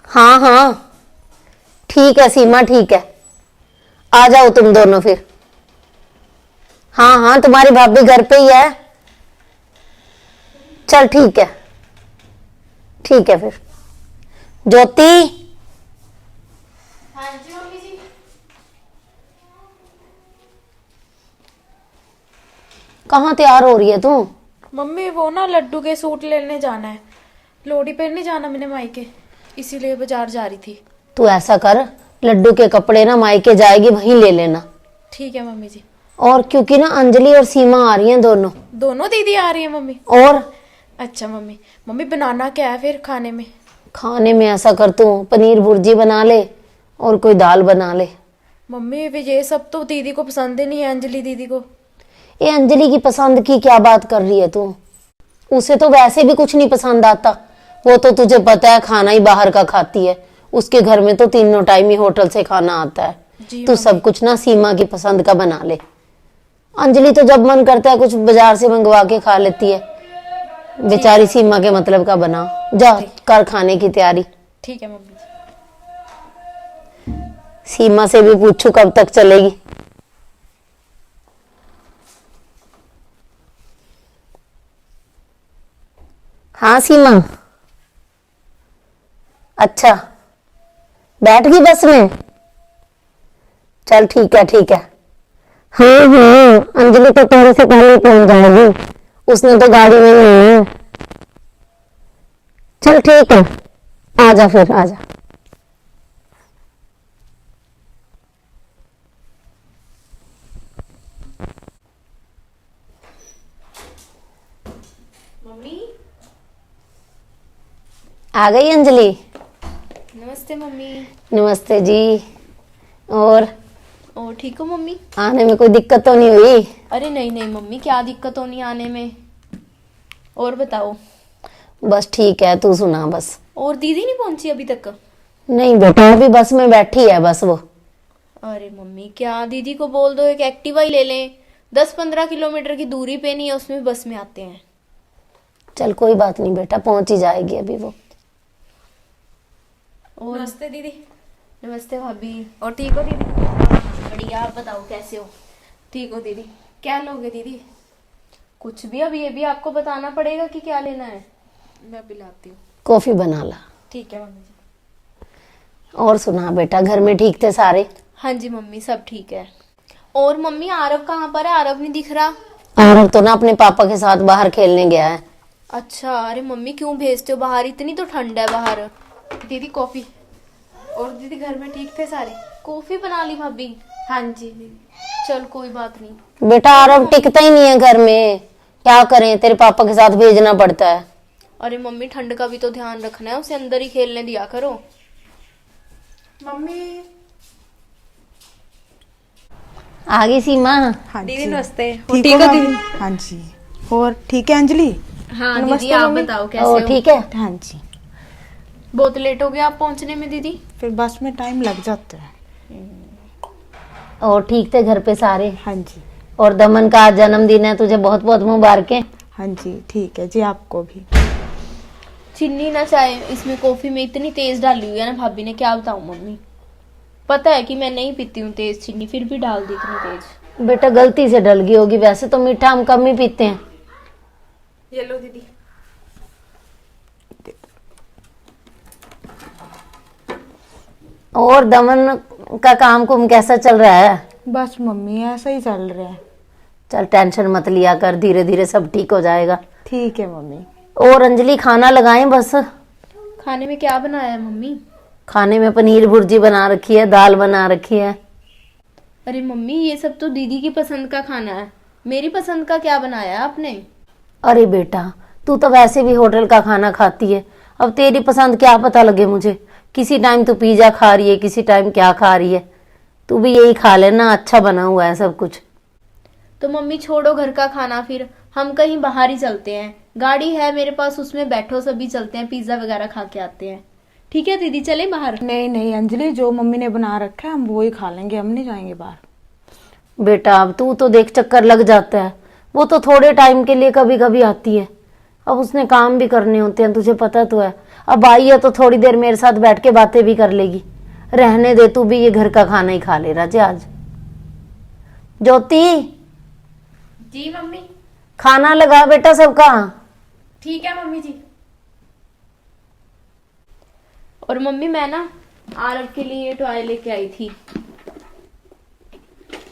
हाँ हाँ ठीक है सीमा, ठीक है। आ जाओ तुम दोनों फिर। हाँ हाँ तुम्हारी भाभी घर पे ही है। चल ठीक है, ठीक है फिर। ज्योति, हाँ जी मम्मी जी। कहाँ तैयार हो रही है तू? मम्मी वो ना लड्डू के सूट लेने जाना है, लोहड़ी पे नहीं जाना मैंने मायके, इसीलिए बाजार जा रही थी। तू ऐसा कर, लड्डू के कपड़े ना मायके जाएगी वहीं ले लेना। ठीक है मम्मी जी। और क्योंकि ना अंजलि और सीमा आ रही हैं दोनों। दोनों दीदी आ रही है मम्मी? और अच्छा मम्मी। मम्मी बनाना क्या है फिर खाने में? खाने में ऐसा कर, तू पनीर भुर्जी बना ले और कोई दाल बना ले। मम्मी वे ये सब तो दीदी को पसंद ही नहीं है, अंजलि दीदी को। ये अंजलि की पसंद की क्या बात कर रही है तू? उसे तो वैसे भी कुछ नहीं पसंद आता। वो तो तुझे पता है खाना ही बाहर का खाती है। उसके घर में तो तीनों टाइम ही होटल से खाना आता है। तू सब कुछ ना सीमा की पसंद का बना ले। अंजलि तो जब मन करता है कुछ बाजार से मंगवा के खा लेती है। बेचारी सीमा के मतलब का बना। जा कर खाने की तैयारी। ठीक है मम्मी जी। सीमा से भी पूछू कब तक चलेगी। हाँ सीमा, अच्छा बैठ गई बस में? चल ठीक है, ठीक है। हाँ हाँ अंजलि तो तेरे से पहले पहुंच जाएगी, उसने तो गाड़ी में नहीं है। चल ठीक है, आजा फिर आजा। मम्मी आ गई अंजलि? नमस्ते मम्मी। नमस्ते जी। और ठीक हो मम्मी? आने में कोई दिक्कत तो नहीं हुई? अरे नहीं नहीं मम्मी, क्या दिक्कत होनी आने में। और बताओ। बस ठीक है, तू सुना बस। और दीदी नहीं पहुंची अभी तक? नहीं बेटा, अभी बस में बैठी है बस वो। अरे मम्मी क्या, दीदी को बोल दो एक एक्टिवा ही ले लें, 10-15 किलोमीटर की दूरी पे नहीं है, उसमें बस में आते हैं। चल कोई बात नहीं बेटा, पहुंच ही जाएगी अभी वो। और नमस्ते दीदी। नमस्ते भाभी। और ठीक हो दीदी? बढ़िया, आप बताओ कैसे हो? ठीक हो दीदी। क्या लोगे दीदी? कुछ भी, अब ये भी आपको बताना पड़ेगा कि क्या लेना है। मैं पिलाती हूँ। कॉफी बना ला। ठीक है मम्मी जी। और सुना बेटा, घर में ठीक थे सारे? हाँ जी मम्मी, सब ठीक है। और मम्मी आरव कहाँ पर है? आरव नहीं दिख रहा। आरव तो ना अपने पापा के साथ बाहर खेलने गया है। अच्छा, अरे मम्मी क्यों भेजते हो बाहर, इतनी तो ठंड है बाहर। दीदी कॉफी। और दीदी घर में ठीक थे सारे? कॉफी बना ली भाभी? हाँ जी दीदी। चल कोई बात नहीं। बेटा आरव टिकता ही नहीं है घर में, क्या करें, तेरे पापा के साथ भेजना पड़ता है। अरे मम्मी ठंड का भी तो ध्यान रखना है, उसे अंदर ही खेलने दिया करो। मम्मी आ गई सीमा? हाँ दीदी जी। नमस्ते। ठीक हो दीदी? हाँ जी। और ठीक है अंजलि? हाँ दीदी, आप बताओ कैसे ओ हो? ठीक है। हाँ जी। बहुत लेट हो गया आप पहुंचने में दीदी। फिर बस में टाइम लग जाता है। और ठीक थे घर पे सारे? हाँ जी। और दमन का आज जन्मदिन है, तुझे बहुत बहुत मुबारकें। हाँ जी ठीक है जी, आपको भी। चीनी ना चाहे, इसमें कॉफी में इतनी तेज डाली हुई है ना भाभी ने, क्या बताऊं मम्मी। पता है कि मैं नहीं पीती हूँ तेज चीनी, फिर भी डाल दी इतनी तेज। बेटा गलती से डल गई होगी, वैसे तो मीठा हम कम ही पीते हैं। ये लो दीदी। और दमन का काम कुम कैसा चल रहा है? बस मम्मी ऐसा ही चल रहा है। चल टेंशन मत लिया कर, धीरे धीरे सब ठीक हो जाएगा। ठीक है मम्मी। और अंजलि खाना लगाएं बस। खाने में क्या बनाया है मम्मी? खाने में पनीर भुर्जी बना रखी है, दाल बना रखी है। अरे मम्मी ये सब तो दीदी की पसंद का खाना है, मेरी पसंद का क्या बनाया है आपने? अरे बेटा तू तो वैसे भी होटल का खाना खाती है, अब तेरी पसंद क्या पता लगे मुझे। किसी टाइम तू पिज्जा खा रही है, किसी टाइम क्या खा रही है। तू भी यही खा लेना, अच्छा बना हुआ है सब कुछ। तो मम्मी छोड़ो घर का खाना, फिर हम कहीं बाहर ही चलते हैं, गाड़ी है मेरे पास, उसमें बैठो सभी चलते हैं, पिज्जा वगैरह खा के आते हैं। ठीक है दीदी, चले बाहर? नहीं नहीं अंजलि, जो मम्मी ने बना रखा है हम वो ही खा लेंगे, हम नहीं जाएंगे बाहर। बेटा अब तू तो देख चक्कर लग जाता है, वो तो थोड़े टाइम के लिए कभी कभी आती है। अब उसने काम भी करने होते हैं, तुझे पता तो है। अब आई है तो थोड़ी देर मेरे साथ बैठ के बातें भी कर लेगी। रहने दे, तू भी ये घर का खाना ही खा ले राजे आज। ज्योति, जी मम्मी। खाना लगा बेटा सबका। ठीक है मम्मी जी। और मम्मी मैं ना आरव के लिए टॉय लेके आई थी।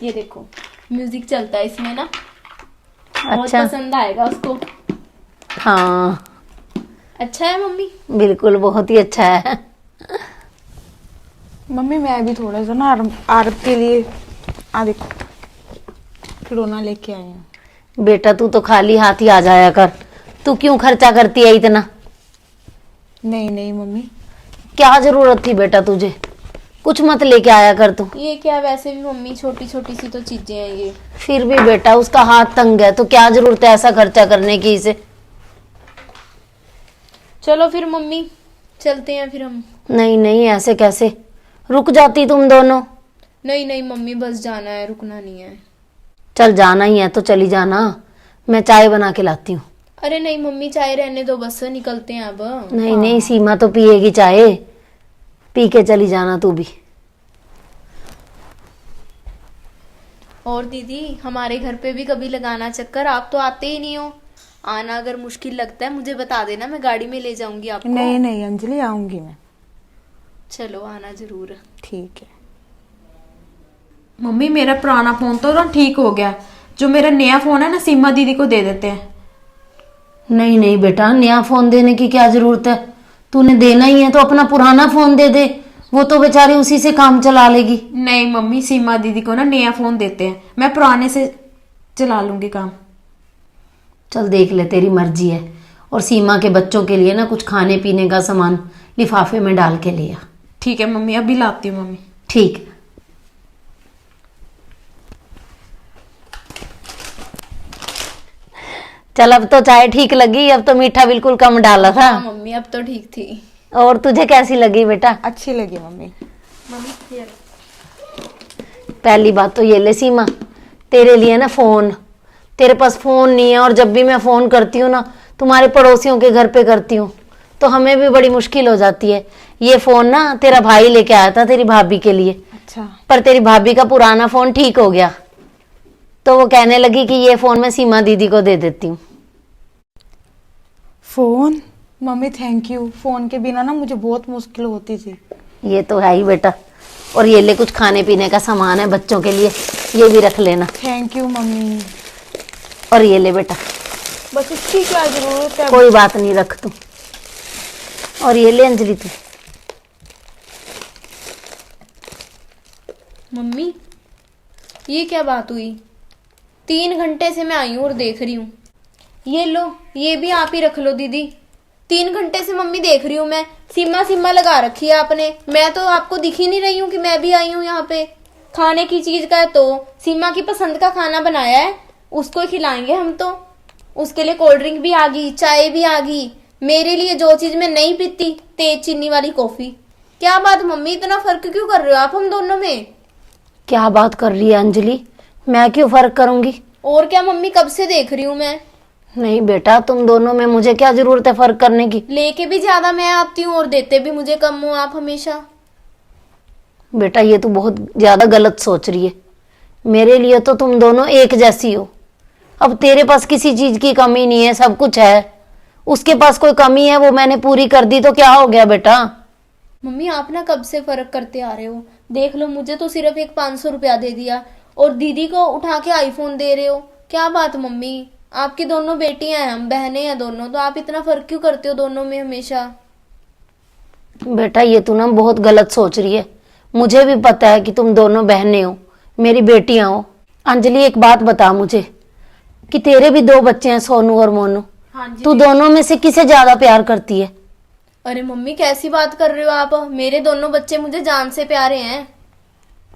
ये देखो म्यूजिक चलता है इसमें ना, बहुत अच्छा। पसंद आएगा उसको। हाँ अच्छा है मम्मी? बिल्कुल, बहुत ही अच्छा है। मम्मी मैं भी थोड़ा सा ना आरब के लिए देखो खिलौना लेके आई हूँ। बेटा तू तो खाली हाथ ही आ जाया कर, तू क्यों खर्चा करती है इतना? नहीं नहीं मम्मी, क्या जरूरत थी बेटा तुझे? कुछ मत लेके आया कर तू। ये क्या, वैसे भी मम्मी छोटी छोटी सी तो चीजें हैं ये। फिर भी बेटा उसका हाथ तंग है तो क्या जरूरत है ऐसा खर्चा करने की इसे। चलो फिर मम्मी चलते हैं फिर हम। नहीं नहीं, ऐसे कैसे? रुक जाती तुम दोनों। नहीं नहीं मम्मी, बस जाना है, रुकना नहीं है। चल जाना ही है तो चली जाना, मैं चाय बना के लाती हूँ। अरे नहीं मम्मी, चाय रहने दो, बस निकलते हैं अब। नहीं नहीं, सीमा तो पिएगी चाय, पी के चली जाना तू भी। और दीदी हमारे घर पे भी कभी लगाना चक्कर, आप तो आते ही नहीं हो। आना अगर मुश्किल लगता है मुझे बता देना, मैं गाड़ी में ले जाऊंगी आपको। नहीं नहीं अंजलि, आऊंगी मैं। चलो आना जरूर। ठीक है। मम्मी मेरा पुराना फोन तो ना ठीक हो गया, जो मेरा नया फोन है ना सीमा दीदी को दे देते हैं। नहीं नहीं बेटा, नया फोन देने की क्या जरूरत है? तूने देना ही है तो अपना पुराना फोन दे दे, वो तो बेचारी उसी से काम चला लेगी। नहीं मम्मी, सीमा दीदी को ना नया फोन देते हैं, मैं पुराने से चला लूंगी काम। चल देख ले, तेरी मर्जी है। और सीमा के बच्चों के लिए ना कुछ खाने पीने का सामान लिफाफे में डाल के लिया। ठीक है मम्मी, अभी लाती हूँ मम्मी। ठीक है। चल अब तो चाय ठीक लगी, अब तो मीठा बिल्कुल कम डाला था। हाँ मम्मी अब तो ठीक थी। और तुझे कैसी लगी बेटा? अच्छी लगी मम्मी। मम्मी ये पहली बात तो ये ले सीमा, तेरे लिए ना फोन, तेरे पास फोन नहीं है और जब भी मैं फोन करती हूँ ना तुम्हारे पड़ोसियों के घर पे करती हूँ तो हमें भी बड़ी मुश्किल हो जाती है। ये फोन ना तेरा भाई लेके आया था तेरी भाभी के लिए, अच्छा। पर तेरी भाभी का पुराना फोन ठीक हो गया तो वो कहने लगी कि ये फोन मैं सीमा दीदी को दे देती हूँ। Phone? Mummy thank you, phone के बिना ना मुझे बहुत मुश्किल होती थी। ये तो है ही बेटा। और ये ले कुछ खाने पीने का सामान है बच्चों के लिए, ये भी रख लेना। Thank you mummy. और ये ले बेटा। बस इसकी क्या जरूरत है? कोई बात नहीं, रख तू। और ये ले अंजलि तू। मम्मी ये क्या बात हुई? 3 घंटे से मैं आई हूँ और देख रही हूँ। ये लो, ये भी आप ही रख लो दीदी। 3 घंटे से मम्मी देख रही हूँ मैं, सीमा सीमा लगा रखी है आपने। मैं तो आपको दिख ही नहीं रही हूँ कि मैं भी आई हूँ यहाँ पे। खाने की चीज का है तो सीमा की पसंद का खाना बनाया है, उसको ही खिलाएंगे हम तो। उसके लिए कोल्ड ड्रिंक भी आ गई, चाय भी आ गई। मेरे लिए जो चीज मैं नहीं पीती, तेज चीनी वाली कॉफी। क्या बात मम्मी, इतना फर्क क्यों कर रहे हो आप हम दोनों में? क्या बात कर रही है अंजलि? मैं क्यों फर्क करूंगी? और क्या मम्मी, कब से देख रही हूँ मैं। नहीं बेटा, तुम दोनों में मुझे क्या जरूरत है फर्क करने की? लेके भी ज्यादा मैं आती हूँ और देते भी मुझे कम हो आप हमेशा। बेटा ये तू बहुत ज्यादा गलत सोच रही है। मेरे लिए तो तुम दोनों एक जैसी हो। अब तेरे पास किसी चीज की कमी नहीं है, सब कुछ है। उसके पास कोई कमी है वो मैंने पूरी कर दी तो क्या हो गया बेटा? मम्मी आप ना कब से फर्क करते आ रहे हो। देख लो, मुझे तो सिर्फ एक 500 रुपया दे दिया और दीदी को उठा के आईफोन दे रहे हो। क्या बात मम्मी, आपकी दोनों बेटियां हैं, हम बहनें हैं दोनों, तो आप इतना फर्क क्यों करते हो दोनों में हमेशा? बेटा ये तू ना बहुत गलत सोच रही है। मुझे भी पता है कि तुम दोनों बहनें हो, मेरी बेटियां हो। अंजलि एक बात बता मुझे कि तेरे भी 2 बच्चे हैं, सोनू और मोनू। हाँ जी। तू दोनों में से किसे ज्यादा प्यार करती है? अरे मम्मी कैसी बात कर रहे हो आप, मेरे दोनों बच्चे मुझे जान से प्यारे हैं।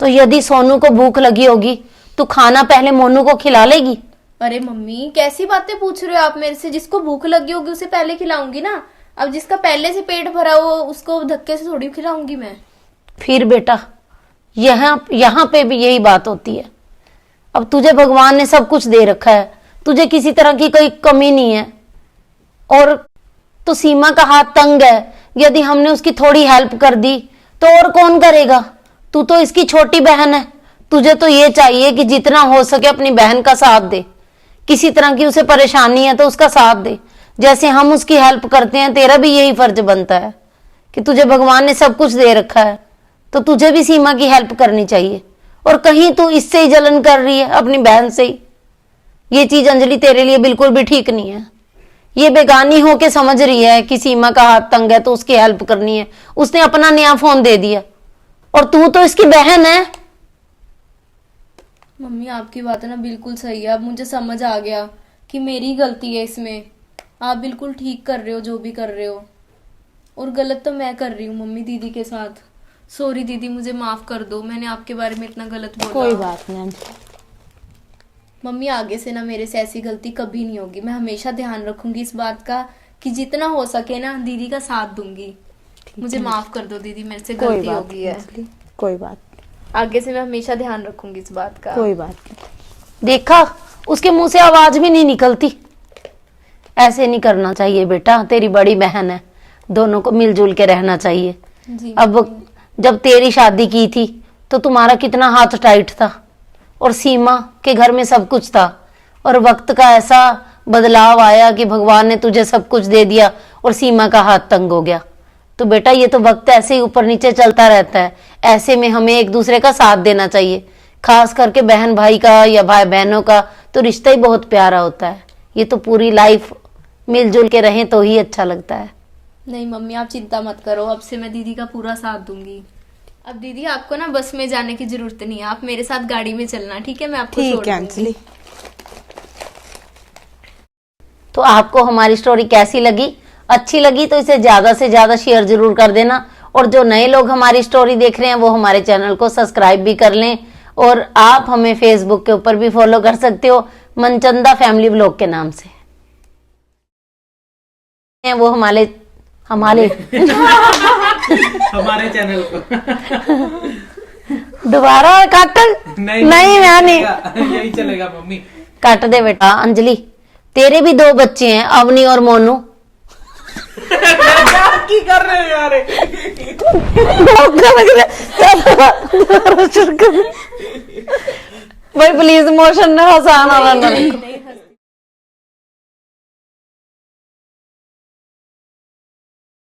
तो यदि सोनू को भूख लगी होगी तो खाना पहले मोनू को खिला लेगी? अरे मम्मी कैसी बातें पूछ रहे हो आप मेरे से। जिसको भूख लगी होगी उसे पहले खिलाऊंगी ना। अब जिसका पहले से पेट भरा हो उसको धक्के से थोड़ी खिलाऊंगी मैं। फिर बेटा यहाँ पे भी यही बात होती है। अब तुझे भगवान ने सब कुछ दे रखा है, तुझे किसी तरह की कोई कमी नहीं है। और तो सीमा का हाथ तंग है, यदि हमने उसकी थोड़ी हेल्प कर दी तो और कौन करेगा? तू तो इसकी छोटी बहन है, तुझे तो ये चाहिए कि जितना हो सके अपनी बहन का साथ दे। किसी तरह की उसे परेशानी है तो उसका साथ दे, जैसे हम उसकी हेल्प करते हैं। तेरा भी यही फर्ज बनता है कि तुझे भगवान ने सब कुछ दे रखा है, तो तुझे भी सीमा की हेल्प करनी चाहिए। और कहीं तू इससे ही जलन कर रही है, अपनी बहन से ही। ये चीज अंजलि तेरे लिए बिल्कुल भी ठीक नहीं है। ये बेगानी होके समझ रही है कि सीमा का हाथ तंग है तो उसकी हेल्प करनी है। उसने अपना नया फोन दे दिया और तू तो इसकी बहन है। मम्मी आपकी बात है ना बिल्कुल सही है। अब मुझे समझ आ गया कि मेरी गलती है इसमें। आप बिल्कुल ठीक कर रहे हो जो भी कर रहे हो, और गलत तो मैं कर रही हूँ मम्मी दीदी के साथ। सॉरी दीदी, मुझे माफ कर दो, मैंने आपके बारे में इतना गलत बोला। कोई बात नहीं अंजलि। मम्मी आगे से ना मेरे से ऐसी गलती कभी नहीं होगी। मैं हमेशा ध्यान रखूंगी इस बात का कि जितना हो सके ना दीदी का साथ दूंगी। मुझे माफ कर दो दीदी, मेरे से कोई गलती हो बात गई नहीं है। अंजलि, कोई बात आगे से मैं हमेशा ध्यान रखूंगी इस बात का। कोई बात नहीं। देखा, उसके मुंह से आवाज भी नहीं निकलती। ऐसे नहीं करना चाहिए बेटा, तेरी बड़ी बहन है, दोनों को मिलजुल के रहना चाहिए। जी अब जब तेरी शादी की थी तो तुम्हारा कितना हाथ टाइट था, और सीमा के घर में सब कुछ था, और वक्त का ऐसा बदलाव आया कि भगवान ने तुझे सब कुछ दे दिया और सीमा का हाथ तंग हो गया। तो बेटा ये तो वक्त ऐसे ही ऊपर नीचे चलता रहता है। ऐसे में हमें एक दूसरे का साथ देना चाहिए, खास करके बहन भाई का या भाई बहनों का तो रिश्ता ही बहुत प्यारा होता है। ये तो पूरी लाइफ मिलजुल के रहें तो ही अच्छा लगता है। नहीं मम्मी आप चिंता मत करो, अब से मैं दीदी का पूरा साथ दूंगी। अब दीदी आपको ना बस में जाने की जरूरत नहीं है, आप मेरे साथ गाड़ी में चलना, ठीक है? मैं आपको छोड़ ठीक है दूंगी। अंजलि। तो आपको हमारी स्टोरी कैसी लगी? अच्छी लगी तो इसे ज्यादा से ज्यादा शेयर जरूर कर देना, और जो नए लोग हमारी स्टोरी देख रहे हैं वो हमारे चैनल को सब्सक्राइब भी कर लें। और आप हमें फेसबुक के ऊपर भी फॉलो कर सकते हो, मनचंदा फैमिली ब्लॉग के नाम से। वो हमारे हमारे चैनल को दोबारा काट। नहीं मैं नहीं, यही चलेगा मम्मी। काट दे बेटा। अंजलि तेरे भी दो बच्चे हैं, अवनी और मोनू। की कर रहे हो यार? भाई प्लीज मोशन ना आसान आ रहा।